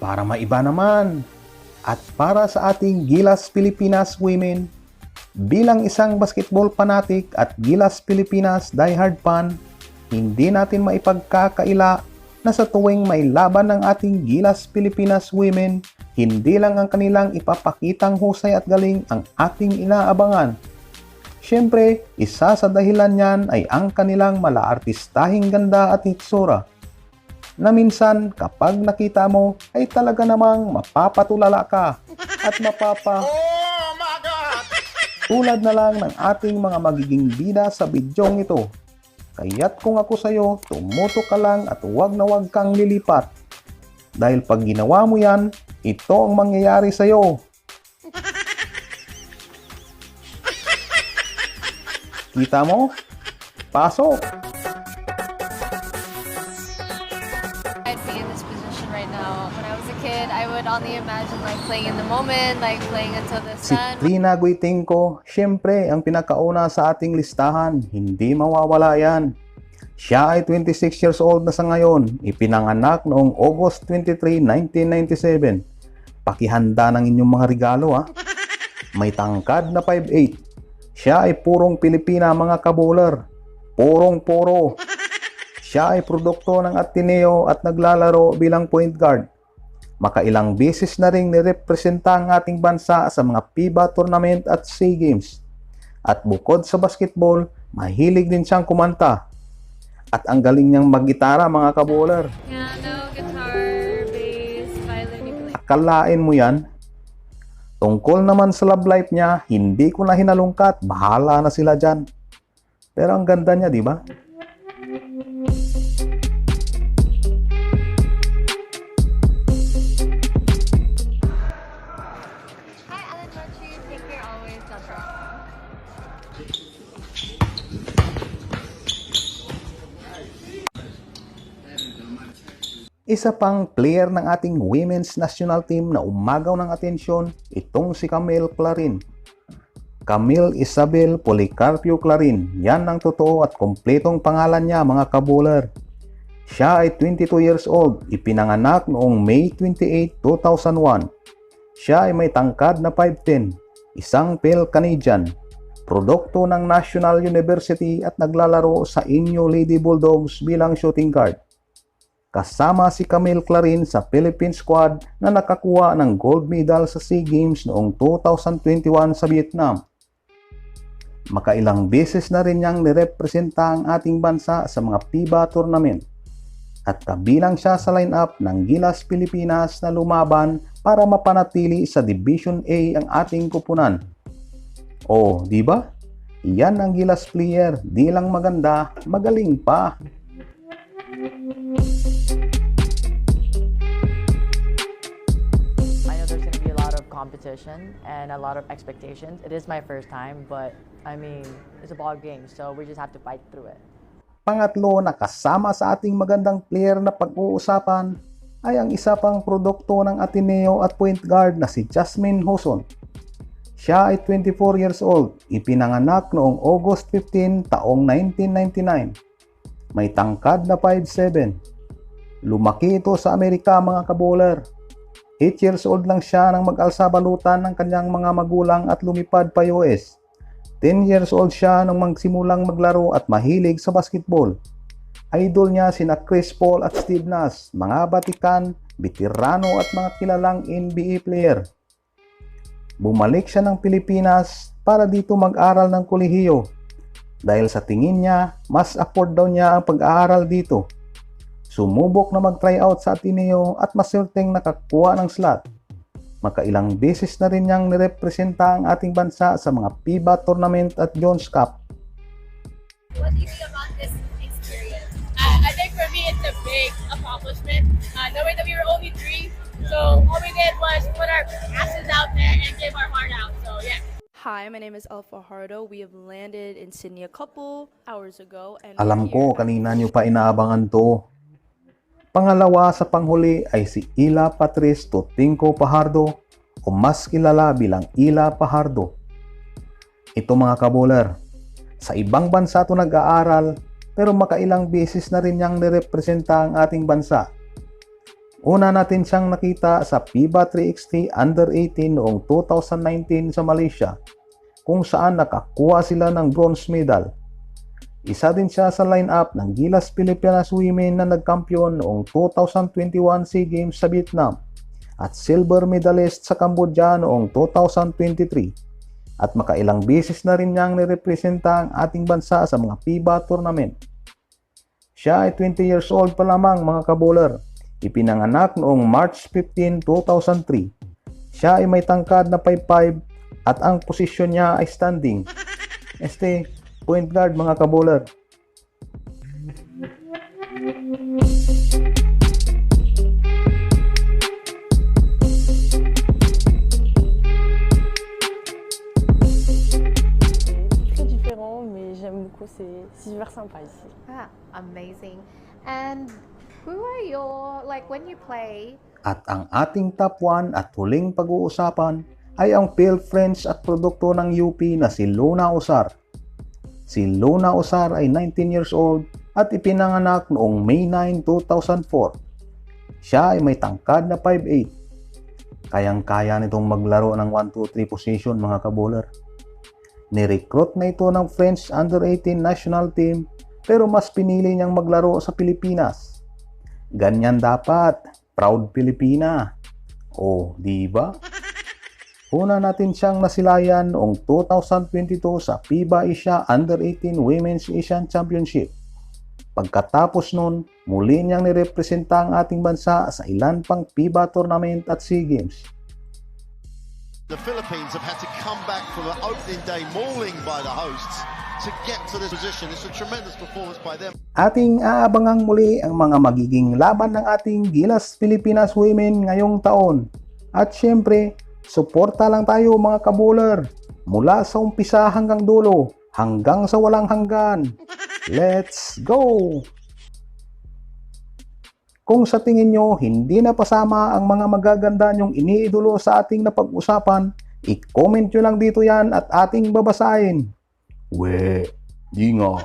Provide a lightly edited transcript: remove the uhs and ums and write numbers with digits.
para maiba naman. At para sa ating Gilas Pilipinas women, bilang isang basketball fanatic at Gilas Pilipinas diehard fan, hindi natin maipagkakaila na sa tuwing may laban ng ating Gilas Pilipinas women, hindi lang ang kanilang ipapakitang husay at galing ang ating inaabangan. Siyempre, isa sa dahilan niyan ay ang kanilang malaartistahing ganda at hitsura, na minsan kapag nakita mo ay talaga namang mapapatulala ka at tulad na lang ng ating mga magiging bida sa bidyong ito. Kaya't kung ako sa'yo, tumutok ka lang at huwag na huwag kang lilipat. Dahil pag ginawa mo yan, ito ang mangyayari sa'yo. Kita mo? Pasok! I'd be in this position right now. When I was a kid, I would only imagine like playing in the moment, like playing until the Si sun. Trina Guitingco, syempre ang pinakauna sa ating listahan, hindi mawawala yan. Siya ay 26 years old na sa ngayon, ipinanganak noong August 23, 1997. Pakihanda ng inyong mga regalo ha. May tangkad na 5'8". Siya ay purong Pilipina mga kabuler. Purong-puro. Siya ay produkto ng Ateneo at naglalaro bilang point guard. Makailang beses na ring nirepresenta ang ating bansa sa mga FIBA tournament at SEA Games. At bukod sa basketball, mahilig din siyang kumanta. At ang galing niyang maggitara mga kabuler. Piano, guitar, bass, violin, ukulele. Akalain mo yan? Tungkol naman sa love life niya, hindi ko na hinalungkat. Bahala na sila dyan. Pero ang ganda niya, di ba? Hi, Alan Marchi. Take care always. God bless. Isa pang player ng ating women's national team na umagaw ng atensyon, itong si Camille Clarin. Camille Isabel Policarpio Clarin, yan ang totoo at kompletong pangalan niya mga kabuler. Siya ay 22 years old, ipinanganak noong May 28, 2001. Siya ay may tangkad na 5'10", isang pale Canadian, produkto ng National University at naglalaro sa Inyo Lady Bulldogs bilang shooting guard. Kasama si Camille Clarin sa Philippine squad na nakakuha ng gold medal sa SEA Games noong 2021 sa Vietnam. Makailang beses na rin niyang nirepresenta ang ating bansa sa mga FIBA tournament. At kabilang siya sa lineup ng Gilas Pilipinas na lumaban para mapanatili sa Division A ang ating kupunan. Oh, di ba? Iyan ang Gilas player, di lang maganda, magaling pa. I know there's going to be a lot of competition and a lot of expectations. It is my first time, but I mean, it's a ball game, so we just have to fight through it. Pangatlo na kasama sa ating magandang player na pag-uusapan ay ang isa pang produkto ng Ateneo at point guard na si Jasmine Hoson. Siya ay 24 years old, ipinanganak noong August 15 taong 1999. May tangkad na 5'7". Lumaki ito sa Amerika mga kabuler. 8 years old lang siya nang mag-alsa balutan ng kanyang mga magulang at lumipad pa US. 10 years old siya nang magsimulang maglaro at mahilig sa basketball. Idol niya sina Chris Paul at Steve Nash, mga batikan, veterano at mga kilalang NBA player. Bumalik siya ng Pilipinas para dito mag-aral ng kolehiyo. Dahil sa tingin niya, mas afford daw niya ang pag-aaral dito. Sumubok na mag-tryout sa Ateneo at maserteng nakakuha ng slot. Makailang beses na rin niyang nirepresenta ang ating bansa sa mga FIBA tournament at Jones Cup. What do you think about this experience? I think for me it's a big accomplishment. Knowing that we were only 3, so all we did was put our asses out there and give our heart out. So yeah. Hi, my name is El Fajardo. We have landed in Sydney a couple hours ago. And Alam we're ko here- kanina niyo pa inaabangan to. Pangalawa sa panghuli ay si Ila Patrice Tutingco Fajardo o mas kilala bilang Ila Fajardo. Ito mga kabuler, sa ibang bansa ito nag-aaral pero makailang beses na rin niyang nirepresenta ang ating bansa. Una natin siyang nakita sa FIBA 3x3 Under-18 noong 2019 sa Malaysia, kung saan nakakuha sila ng bronze medal. Isa din siya sa lineup ng Gilas Pilipinas Women na nagkampiyon noong 2021 SEA Games sa Vietnam at silver medalist sa Cambodia noong 2023, at makailang beses na rin niyang nirepresenta ang ating bansa sa mga FIBA tournament. Siya ay 20 years old pa lamang, mga kaboler. Ipinanganak noong March 15, 2003. Siya ay may tangkad na 5'5" at ang posisyon niya ay standing. Point guard, mga kaboler. Très différent, mais j'aime beaucoup, c'est super sympa ici. Ah, amazing. And who are your, like when you play, At ang ating top 1 at huling pag-uusapan ay ang field friends at produkto ng UP na si Luna Usar. Si Luna Usar ay 19 years old at ipinanganak noong May 9, 2004. Siya ay may tangkad na 5'8". Kayang-kaya nitong maglaro ng 1-2-3 position, mga kaboler. Nirecruit na ito ng French Under-18 national team pero mas pinili niyang maglaro sa Pilipinas. Ganyan dapat, proud Pilipina. O, di ba? Una natin siyang nasilayan noong 2022 sa FIBA Asia Under-18 Women's Asian Championship. Pagkatapos nun, muli niyang nirepresenta ang ating bansa sa ilan pang FIBA tournament at SEA Games. The Philippines have had to come back from an opening day mauling by the hosts to get to this position. It's a tremendous performance by them. Ating aabangang muli ang mga magiging laban ng ating Gilas Pilipinas Women ngayong taon. At syempre, suporta lang tayo, mga kaboler, mula sa umpisa hanggang dulo, hanggang sa walang hanggan. Let's go! Kung sa tingin nyo hindi na pasama ang mga magaganda nyong iniidolo sa ating napag-usapan, i-comment nyo lang dito yan at ating babasahin. We, di nga.